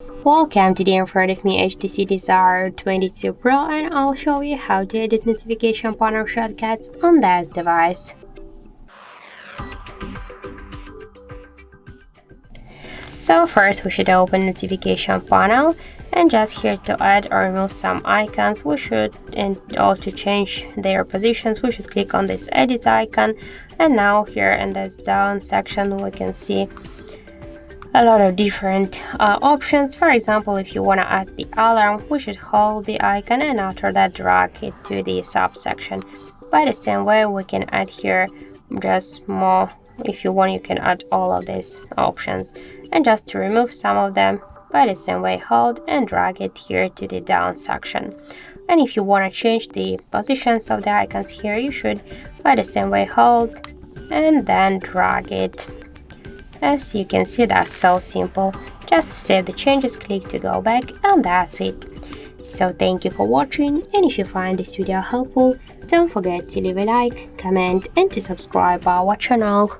Welcome, today in front of me HTC Desire 22 Pro, and I'll show you how to edit notification panel shortcuts on this device. So first we should open notification panel, and just here to add or remove some icons or to change their positions we should click on this edit icon. And now here in this down section we can see a lot of different options. For example, if you want to add the alarm, we should hold the icon and after that drag it to the subsection. By the same way, we can add here just more. If you want, you can add all of these options. And just to remove some of them, by the same way, hold and drag it here to the down section. And if you want to change the positions of the icons here, you should by the same way hold and then drag it. As you can see, that's so simple. Just to save the changes, click to go back, and that's it. So thank you for watching, and if you find this video helpful, don't forget to leave a like, comment and to subscribe our channel.